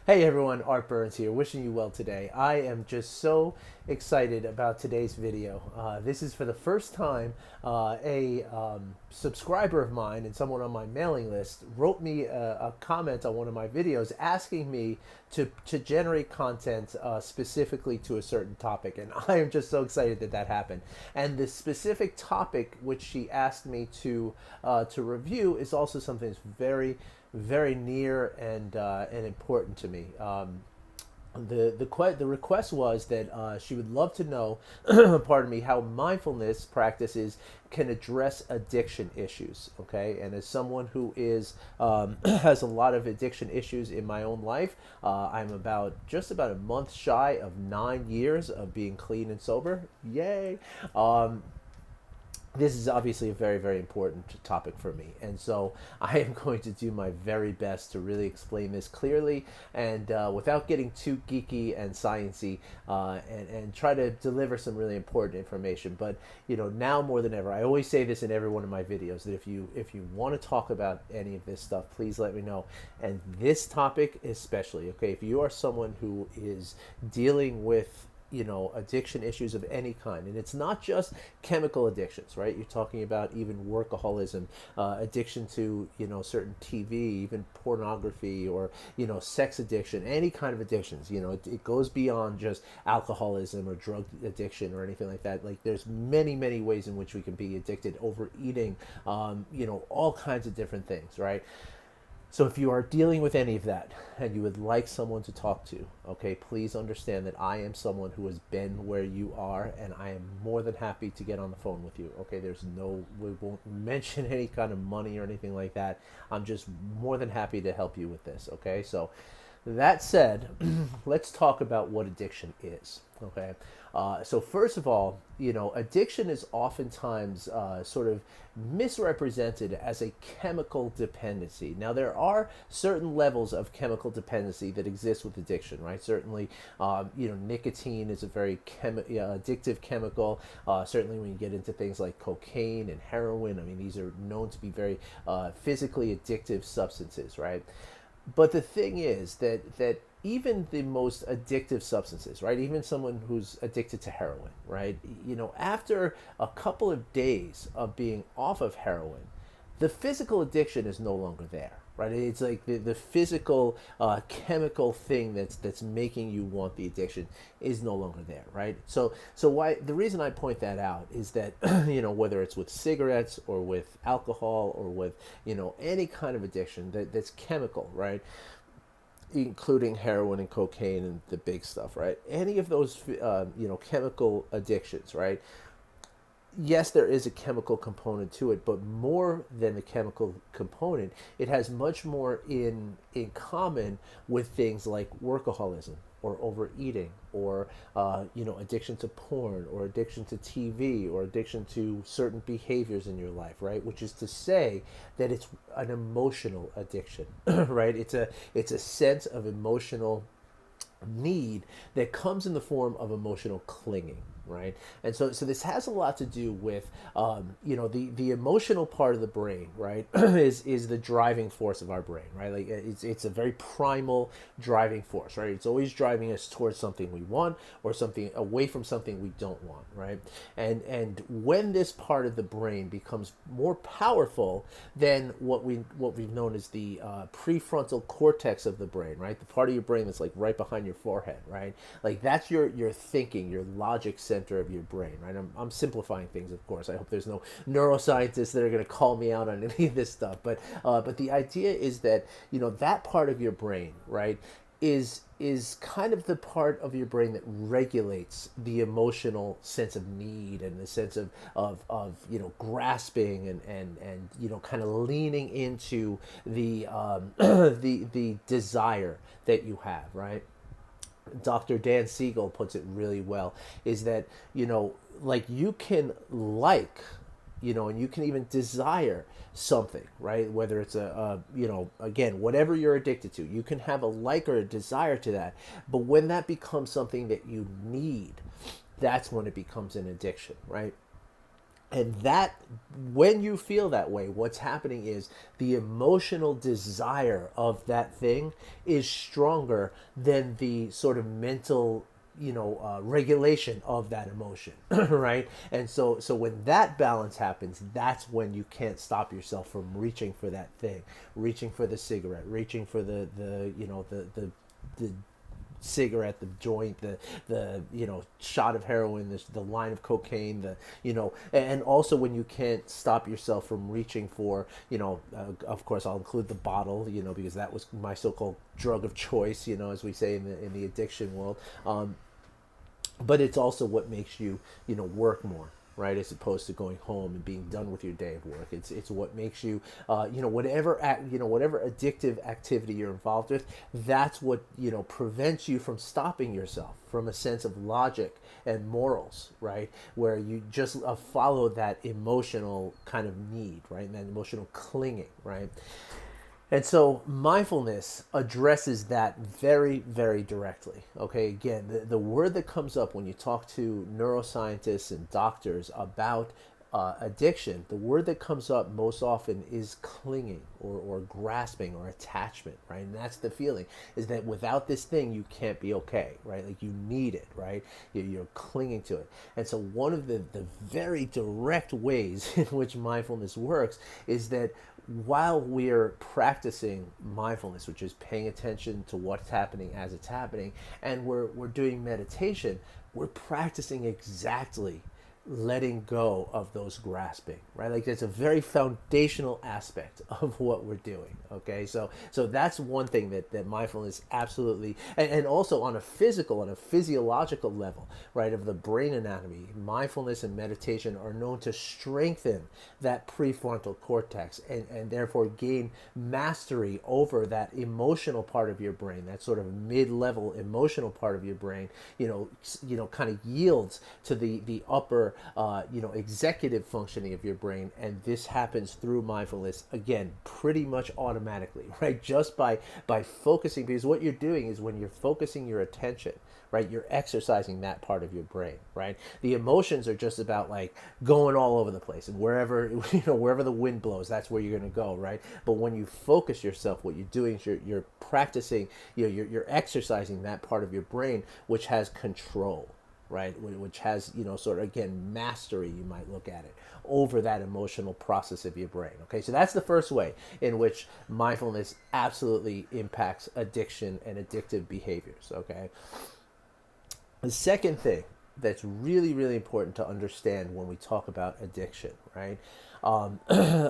Hey everyone, Art Burns here, wishing you well today. I am just so excited about today's video. This is for the first time a subscriber of mine and someone on my mailing list wrote me a comment on one of my videos asking me to generate content specifically to a certain topic. And I am just so excited that that happened. And the specific topic which she asked me to review is also something that's very near and important to me. The request was that she would love to know, pardon me, how mindfulness practices can address addiction issues. Okay, and as someone who is has a lot of addiction issues in my own life, I'm just about a month shy of 9 years of being clean and sober. Yay! This is obviously a very important topic for me, and so I am going to do my very best to really explain this clearly and without getting too geeky and sciencey, and try to deliver some really important information. But now more than ever, I always say this in every one of my videos, that if you want to talk about any of this stuff, please let me know. And this topic especially, okay, if you are someone who is dealing with addiction issues of any kind, and it's not just chemical addictions, right? You're talking about even workaholism, addiction to certain TV, even pornography, or sex addiction, any kind of addictions. It goes beyond just alcoholism or drug addiction or anything like that. Like, there's many ways in which we can be addicted: overeating, all kinds of different things, right? So if you are dealing with any of that and you would like someone to talk to, okay, please understand that I am someone who has been where you are, and I am more than happy to get on the phone with you. Okay, we won't mention any kind of money or anything like that. I'm just more than happy to help you with this. Okay, so that said, let's talk about what addiction is. Okay, so first of all, addiction is oftentimes sort of misrepresented as a chemical dependency. Now, there are certain levels of chemical dependency that exist with addiction, right? Certainly, nicotine is a very addictive chemical. Certainly, when you get into things like cocaine and heroin, I mean, these are known to be very physically addictive substances, right? But the thing is that even the most addictive substances, right? Even someone who's addicted to heroin, right? After a couple of days of being off of heroin, the physical addiction is no longer there, right? It's like the physical chemical thing that's making you want the addiction is no longer there, right? So why the reason I point that out is that whether it's with cigarettes or with alcohol or with any kind of addiction that's chemical, right? Including heroin and cocaine and the big stuff, right? Any of those chemical addictions, right? Yes, there is a chemical component to it, but more than the chemical component, it has much more in common with things like workaholism or overeating, or addiction to porn, or addiction to TV, or addiction to certain behaviors in your life, right? Which is to say that it's an emotional addiction, right? It's a sense of emotional need that comes in the form of emotional clinging, right? And so this has a lot to do with the emotional part of the brain, right? is the driving force of our brain, right? Like, it's a very primal driving force, right? It's always driving us towards something we want or something away from something we don't want, right? And when this part of the brain becomes more powerful than what we've known as the prefrontal cortex of the brain, right? The part of your brain that's like right behind your forehead, right? Like, that's your thinking, your logic center of your brain, right? I'm simplifying things, of course. I hope there's no neuroscientists that are going to call me out on any of this stuff, but the idea is that that part of your brain, right, is kind of the part of your brain that regulates the emotional sense of need and the sense of grasping and kind of leaning into the the desire that you have, right? Dr. Dan Siegel puts it really well, is that, like, you can and you can even desire something, right? Whether it's again, whatever you're addicted to, you can have a like or a desire to that. But when that becomes something that you need, that's when it becomes an addiction, right? And that, when you feel that way, what's happening is the emotional desire of that thing is stronger than the sort of mental, regulation of that emotion, right? And so when that balance happens, that's when you can't stop yourself from reaching for that thing, reaching for the cigarette, reaching for the cigarette, the joint, the shot of heroin, the line of cocaine, and also when you can't stop yourself from reaching for, of course I'll include the bottle, because that was my so-called drug of choice, as we say in the addiction world. But it's also what makes you, work more, right, as opposed to going home and being done with your day of work. It's what makes you, whatever addictive activity you're involved with. That's what prevents you from stopping yourself from a sense of logic and morals, right, where you just follow that emotional kind of need, right, and that emotional clinging, right. And so mindfulness addresses that very, very directly. Okay, again, the word that comes up when you talk to neuroscientists and doctors about addiction, the word that comes up most often is clinging or grasping or attachment, right? And that's the feeling, is that without this thing, you can't be okay, right? Like you need it, right? You're clinging to it. And so one of the very direct ways in which mindfulness works is that while we're practicing mindfulness, which is paying attention to what's happening as it's happening, and we're doing meditation, we're practicing exactly letting go of those grasping, right? Like it's a very foundational aspect of what we're doing. Okay, so that's one thing that mindfulness absolutely, and also on a physiological level, right, of the brain anatomy, mindfulness and meditation are known to strengthen that prefrontal cortex, and therefore gain mastery over that emotional part of your brain, that sort of mid-level emotional part of your brain, kind of yields to the upper executive functioning of your brain. And this happens through mindfulness, again, pretty much automatically, right? Just by focusing, because what you're doing is when you're focusing your attention, right, you're exercising that part of your brain, right? The emotions are just about like going all over the place, and wherever wherever the wind blows, that's where you're going to go, right? But when you focus yourself, what you're doing is you're practicing, you're exercising that part of your brain which has control, right, which has sort of, again, mastery, you might look at it, over that emotional process of your brain. Okay, so that's the first way in which mindfulness absolutely impacts addiction and addictive behaviors. Okay, the second thing that's really, really important to understand when we talk about addiction, right?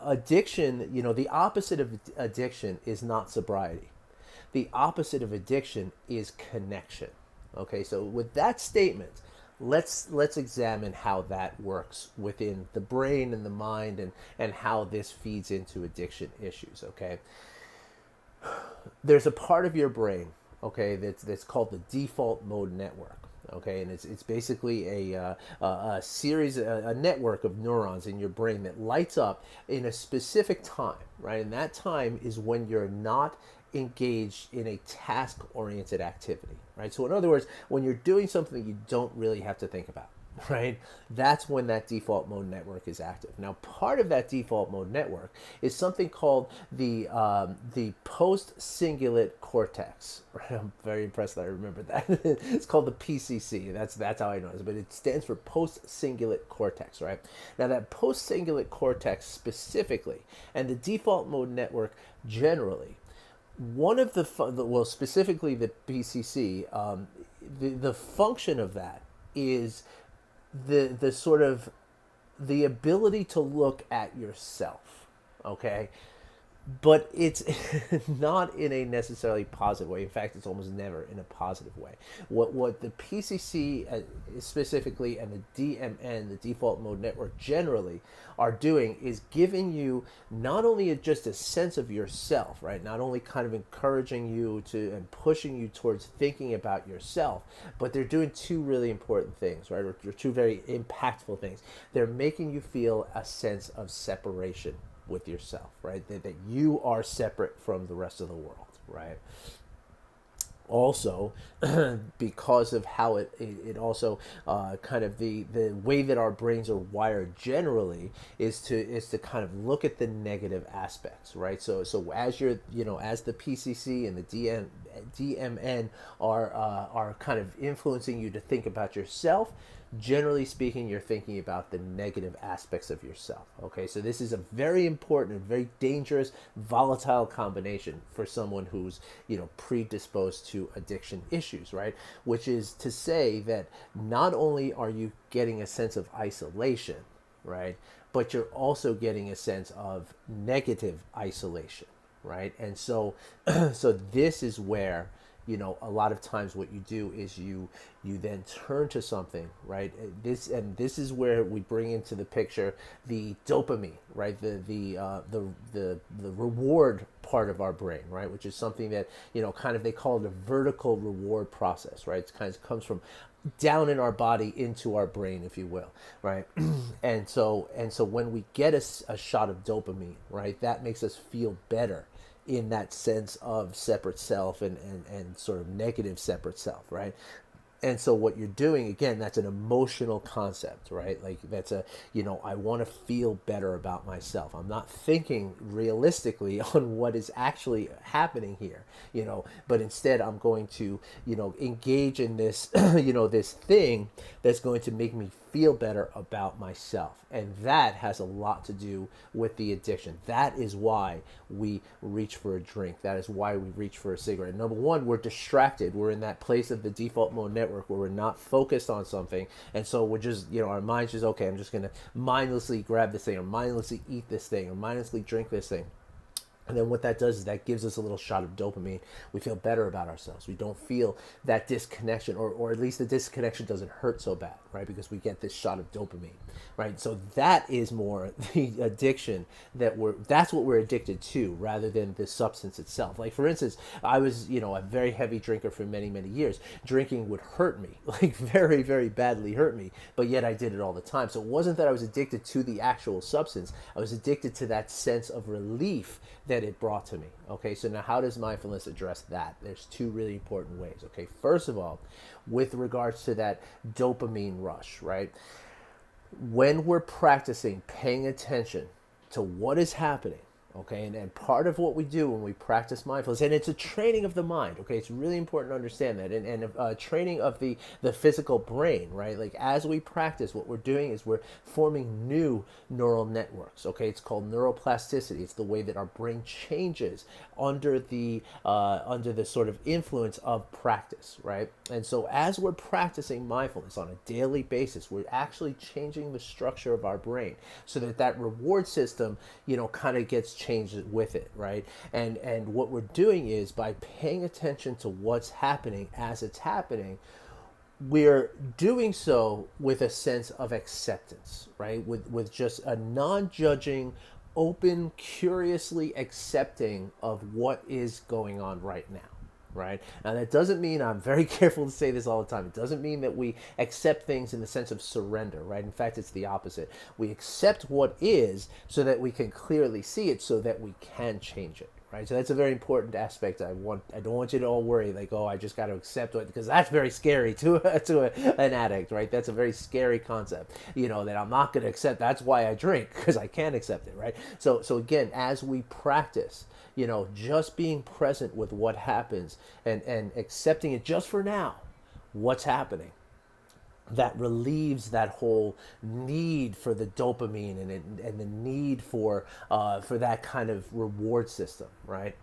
Addiction, the opposite of addiction is not sobriety. The opposite of addiction is connection. Okay, so with that statement, let's examine how that works within the brain and the mind, and how this feeds into addiction issues. Okay, there's a part of your brain, okay, that's called the default mode network. Okay, and it's basically a series, a network of neurons in your brain that lights up in a specific time, right? And that time is when you're not engaged in a task oriented activity, right? So in other words, when you're doing something that you don't really have to think about, right, that's when that default mode network is active. Now, part of that default mode network is something called the post cingulate cortex. Right? I'm very impressed that I remember that. It's called the PCC. That's how I know it, but it stands for post cingulate cortex. Right? Now, that post cingulate cortex specifically, and the default mode network generally, one of well, specifically the PCC, the function of that is the sort of the ability to look at yourself, okay, but it's not in a necessarily positive way. In fact, it's almost never in a positive way. What the PCC specifically, and the DMN, the default mode network generally, are doing is giving you not only just a sense of yourself, right? Not only kind of encouraging you to and pushing you towards thinking about yourself, but they're doing two really important things, right? Or two very impactful things. They're making you feel a sense of separation with yourself, right? That you are separate from the rest of the world, right? also because of how it also kind of the way that our brains are wired generally is to kind of look at the negative aspects, right? So as you're, as the PCC and the DMN are kind of influencing you to think about yourself, generally speaking, you're thinking about the negative aspects of yourself. Okay, so this is a very important and very dangerous, volatile combination for someone who's, predisposed to addiction issues, right? Which is to say that not only are you getting a sense of isolation, right, but you're also getting a sense of negative isolation, right? And so, so this is where, a lot of times what you do is you then turn to something, right? This is where we bring into the picture the dopamine, right? The reward part of our brain, right? Which is something that, kind of, they call it a vertical reward process, right? It kind of comes from down in our body into our brain, if you will, right? And so when we get a shot of dopamine, right, that makes us feel better in that sense of separate self and sort of negative separate self, right? And so what you're doing, again, that's an emotional concept, right? Like that's I want to feel better about myself. I'm not thinking realistically on what is actually happening here, but instead I'm going to, engage in this, this thing that's going to make me feel better about myself. And that has a lot to do with the addiction. That is why we reach for a drink. That is why we reach for a cigarette. Number one, we're distracted. We're in that place of the default mode network where we're not focused on something. And so we're just, our mind's just, okay, I'm just going to mindlessly grab this thing or mindlessly eat this thing or mindlessly drink this thing. And then what that does is that gives us a little shot of dopamine. We feel better about ourselves. We don't feel that disconnection, or at least the disconnection doesn't hurt so bad, right? Because we get this shot of dopamine, right? So that is more the addiction that's what we're addicted to rather than the substance itself. Like, for instance, I was, a very heavy drinker for many, many years. Drinking would hurt me, like very, very badly hurt me, but yet I did it all the time. So it wasn't that I was addicted to the actual substance. I was addicted to that sense of relief that it brought to me. Okay, so now how does mindfulness address that? There's two really important ways. Okay, first of all, with regards to that dopamine rush, right? When we're practicing paying attention to what is happening, okay, and part of what we do when we practice mindfulness, and it's a training of the mind, okay, it's really important to understand that, and a training of the physical brain, right? Like, as we practice, what we're doing is we're forming new neural networks, okay? It's called neuroplasticity. It's the way that our brain changes under the sort of influence of practice, right? And so as we're practicing mindfulness on a daily basis, we're actually changing the structure of our brain so that reward system, kind of gets changed with it, right? And what we're doing is, by paying attention to what's happening as it's happening, we're doing so with a sense of acceptance, right? With just a non-judging, open, curiously accepting of what is going on right now. Right? Now, that doesn't mean, I'm very careful to say this all the time, it doesn't mean that we accept things in the sense of surrender, right? In fact, it's the opposite. We accept what is so that we can clearly see it, so that we can change it, right? So that's a very important aspect. I don't want you to all worry, like, oh, I just got to accept it, because that's very scary to an addict, right? That's a very scary concept, that I'm not going to accept. That's why I drink, because I can't accept it, right? So again, as we practice, just being present with what happens and accepting it just for now, what's happening, that relieves that whole need for the dopamine and the need for that kind of reward system, right?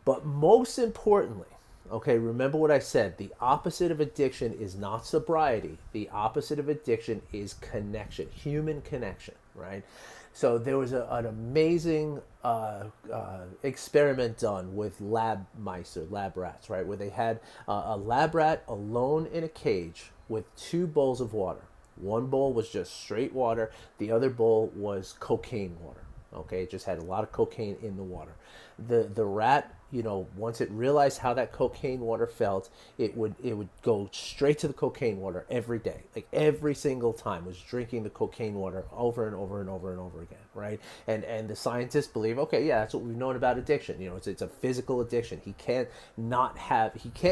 But most importantly, okay, remember what I said. The opposite of addiction is not sobriety. The opposite of addiction is connection, human connection, right? So there was an amazing experiment done with lab mice, or lab rats, right? Where they had a lab rat alone in a cage with two bowls of water. One bowl was just straight water. The other bowl was cocaine water. Okay, it just had a lot of cocaine in the water. The rat, once it realized how that cocaine water felt, it would go straight to the cocaine water every day, like every single time, was drinking the cocaine water over and over and over and over again, right? And the scientists believe, okay, yeah, that's what we've known about addiction. It's a physical addiction. He can't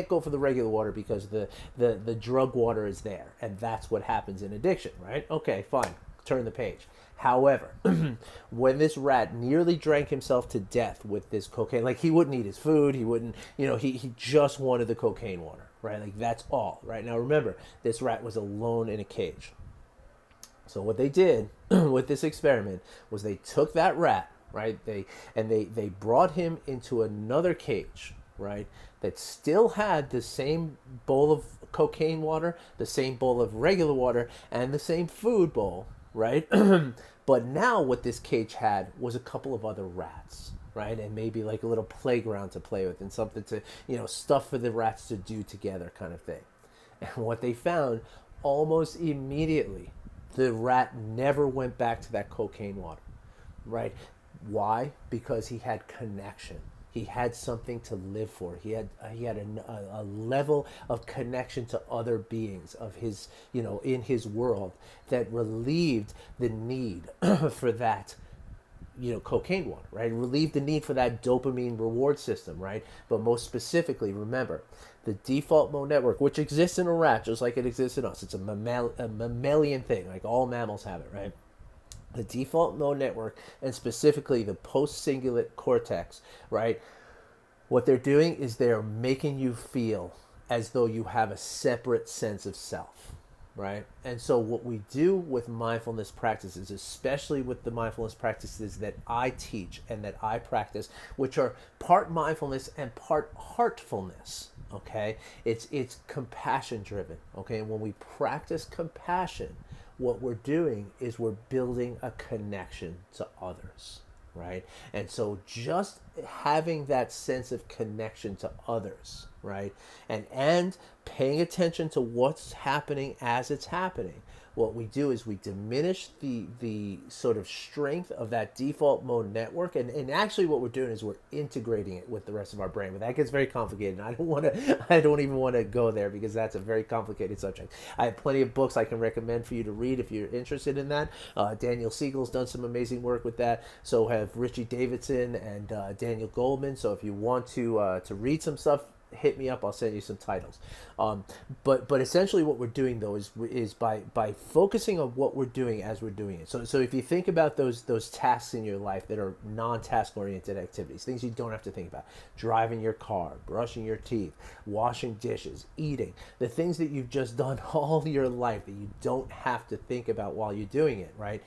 go for the regular water because the drug water is there, and that's what happens in addiction, right? Okay, fine, turn the page. However, when this rat nearly drank himself to death with this cocaine, like he wouldn't eat his food, he wouldn't, he just wanted the cocaine water, right? Like that's all, right? Now remember, this rat was alone in a cage. So what they did with this experiment was they took that rat, right? They brought him into another cage, right? That still had the same bowl of cocaine water, the same bowl of regular water, and the same food bowl, right? But now what this cage had was a couple of other rats, right? And maybe like a little playground to play with and something to, stuff for the rats to do together kind of thing. And what they found almost immediately, the rat never went back to that cocaine water, right? Why? Because he had connection. He had something to live for. He had a level of connection to other beings of his, in his world that relieved the need for that, cocaine water, right? Relieved the need for that dopamine reward system, right? But most specifically, remember, the default mode network, which exists in a rat just like it exists in us. It's a mammalian thing, like all mammals have it, right? The default mode network, and specifically the post-cingulate cortex, right? What they're doing is they're making you feel as though you have a separate sense of self, right? And so what we do with mindfulness practices, especially with the mindfulness practices that I teach and that I practice, which are part mindfulness and part heartfulness, okay? It's compassion driven, okay? And when we practice compassion, what we're doing is we're building a connection to others, right? And so just having that sense of connection to others, right? And paying attention to what's happening as it's happening. What we do is we diminish the sort of strength of that default mode network, and actually what we're doing is we're integrating it with the rest of our brain. But that gets very complicated, and I don't even want to go there because that's a very complicated subject. I have plenty of books I can recommend for you to read if you're interested in that. Daniel Siegel's done some amazing work with that. So have Richie Davidson and Daniel Goldman. So if you want to read some stuff, hit me up. I'll send you some titles. But essentially what we're doing though is by focusing on what we're doing as we're doing it. So if you think about those tasks in your life that are non-task oriented activities, things you don't have to think about: driving your car, brushing your teeth, washing dishes, eating, the things that you've just done all your life that you don't have to think about while you're doing it, right?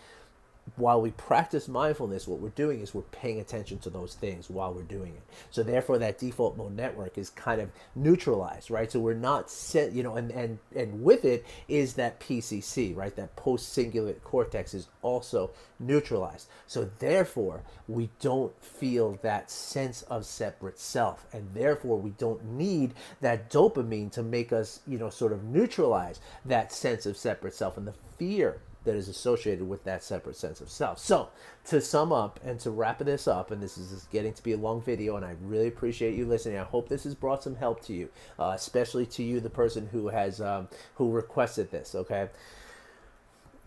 While we practice mindfulness, what we're doing is we're paying attention to those things while we're doing it. So therefore that default mode network is kind of neutralized, right? So we're not set, and with it is that PCC, right? That post-cingulate cortex is also neutralized. So therefore we don't feel that sense of separate self, and therefore we don't need that dopamine to make us, sort of neutralize that sense of separate self and the fear that is associated with that separate sense of self. So to sum up and to wrap this up, and this is getting to be a long video, and I really appreciate you listening. I hope this has brought some help to you, especially to you, the person who has who requested this. Okay.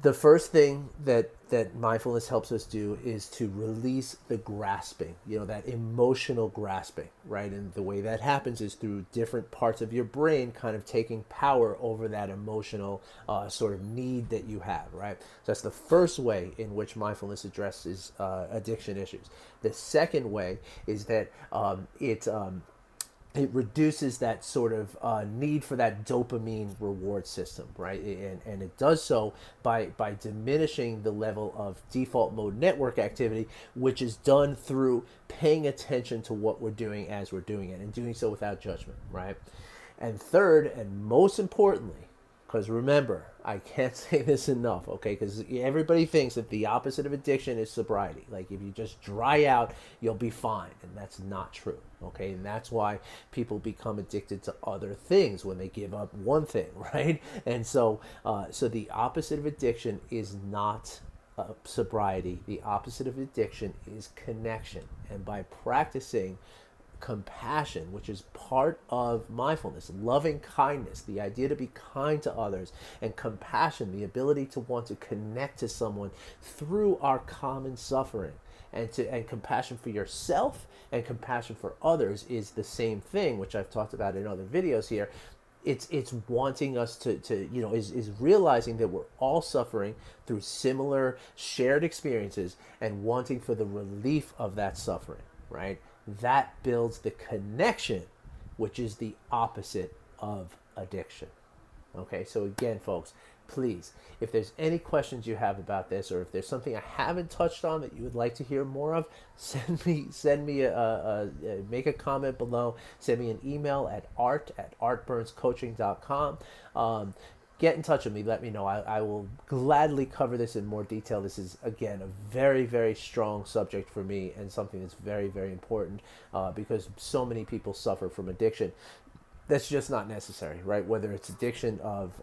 The first thing that mindfulness helps us do is to release the grasping, that emotional grasping, right? And the way that happens is through different parts of your brain kind of taking power over that emotional sort of need that you have, right? So that's the first way in which mindfulness addresses addiction issues. The second way is that it reduces that sort of need for that dopamine reward system, right? And it does so by diminishing the level of default mode network activity, which is done through paying attention to what we're doing as we're doing it, and doing so without judgment, right? And third, and most importantly, because remember, I can't say this enough, okay? Because everybody thinks that the opposite of addiction is sobriety. Like if you just dry out, you'll be fine. And that's not true, okay? And that's why people become addicted to other things when they give up one thing, right? And so the opposite of addiction is not sobriety, the opposite of addiction, is connection. And by practicing compassion, which is part of mindfulness, loving kindness, the idea to be kind to others, and compassion, the ability to want to connect to someone through our common suffering, and compassion for yourself and compassion for others is the same thing, which I've talked about in other videos here. It's wanting us to is realizing that we're all suffering through similar shared experiences and wanting for the relief of that suffering, right? That builds the connection, which is the opposite of addiction. Okay, so again, folks, please, if there's any questions you have about this, or if there's something I haven't touched on that you would like to hear more of, send me make a comment below. Send me an email at art@artburnscoaching.com. Get in touch with me. Let me know. I will gladly cover this in more detail. This is, again, a very, very strong subject for me, and something that's very, very important, because so many people suffer from addiction. That's just not necessary, right? Whether it's addiction of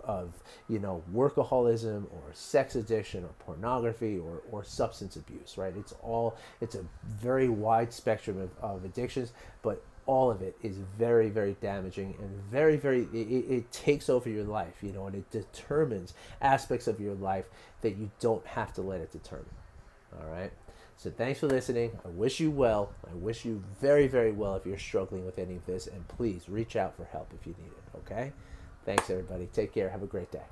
workaholism, or sex addiction, or pornography, or substance abuse, right? It's a very wide spectrum of addictions, but all of it is very, very damaging, and very, very, it takes over your life, and it determines aspects of your life that you don't have to let it determine. All right. So thanks for listening. I wish you well. I wish you very, very well if you're struggling with any of this. And please reach out for help if you need it. Okay? Thanks, everybody. Take care. Have a great day.